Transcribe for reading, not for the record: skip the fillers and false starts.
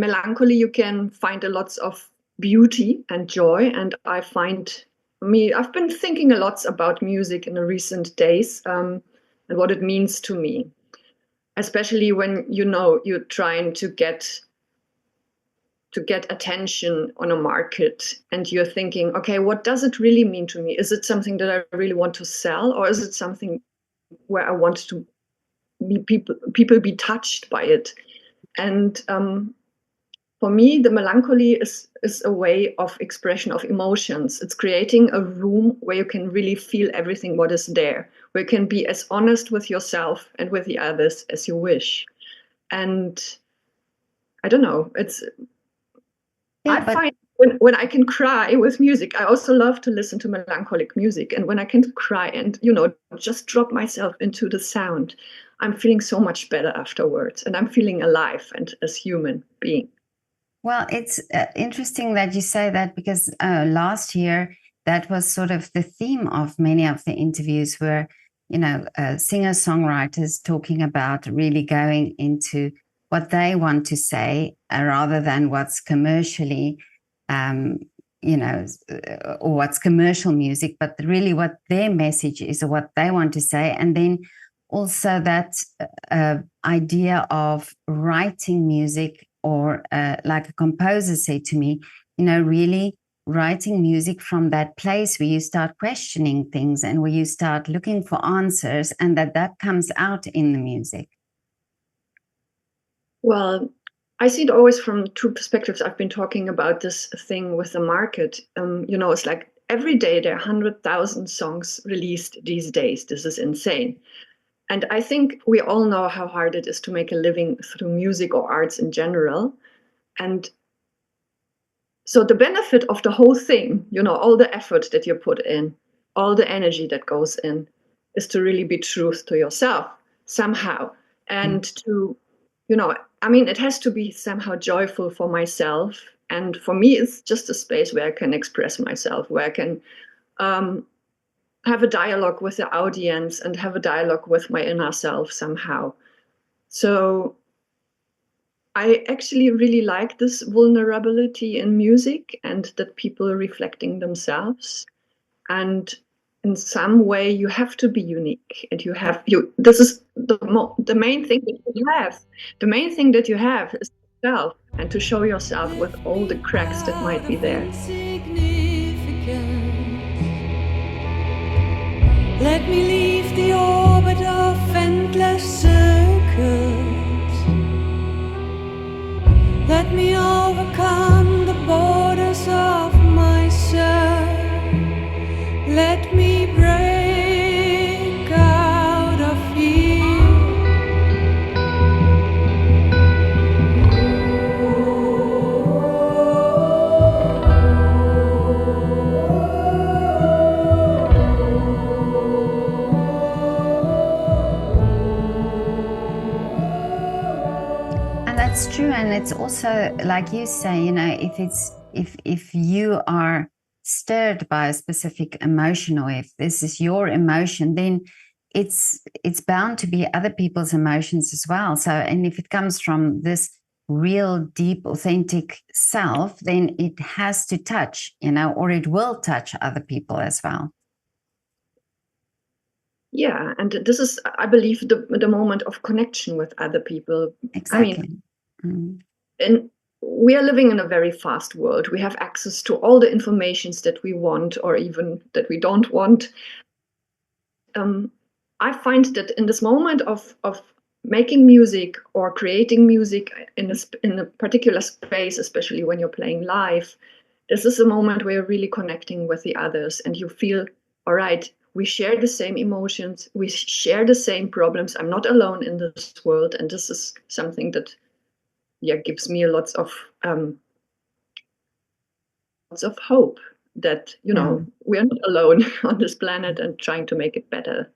melancholy, you can find a lots of beauty and joy. And I've been thinking a lot about music in the recent days, and what it means to me, especially when, you're trying to get attention on a market, and you're thinking, okay, what does it really mean to me? Is it something that I really want to sell, or is it something where I want to be people be touched by it? And for me, the melancholy is a way of expression of emotions. It's creating a room where you can really feel everything what is there, where you can be as honest with yourself and with the others as you wish. And I don't know, I find when I can cry with music, I also love to listen to melancholic music. And when I can cry and, just drop myself into the sound, I'm feeling so much better afterwards. And I'm feeling alive and as human being. Well, it's interesting that you say that, because last year that was sort of the theme of many of the interviews, where, singer-songwriters talking about really going into what they want to say rather than what's commercially, or what's commercial music, but really what their message is or what they want to say. And then also that idea of writing music, or like a composer said to me, really writing music from that place where you start questioning things and where you start looking for answers, and that comes out in the music. Well, I see it always from two perspectives. I've been talking about this thing with the market. It's like every day there are 100,000 songs released these days. This is insane. And I think we all know how hard it is to make a living through music or arts in general. And so the benefit of the whole thing, all the effort that you put in, all the energy that goes in, is to really be true to yourself somehow. And to, it has to be somehow joyful for myself. And for me, it's just a space where I can express myself, where I can have a dialogue with the audience and have a dialogue with my inner self somehow. So I actually really like this vulnerability in music, and that people are reflecting themselves. And in some way, you have to be unique, and this is the main thing that you have. The main thing that you have is yourself, and to show yourself with all the cracks that might be there. Let me leave the orbit of endless circles. Let me overcome the borders of myself. Let me break out of here. That's true. And it's also, like you say, if you are stirred by a specific emotion, or if this is your emotion, then it's bound to be other people's emotions as well. So, and if it comes from this real, deep, authentic self, then it has to touch, or it will touch other people as well. Yeah, and this is, I believe, the moment of connection with other people. Exactly. And we are living in a very fast world. We have access to all the informations that we want, or even that we don't want. I find that in this moment of making music or creating music in a particular space, especially when you're playing live, this is a moment where you're really connecting with the others, and you feel, all right, we share the same emotions, we share the same problems. I'm not alone in this world, and this is something that gives me lots of hope that, we are not alone on this planet and trying to make it better.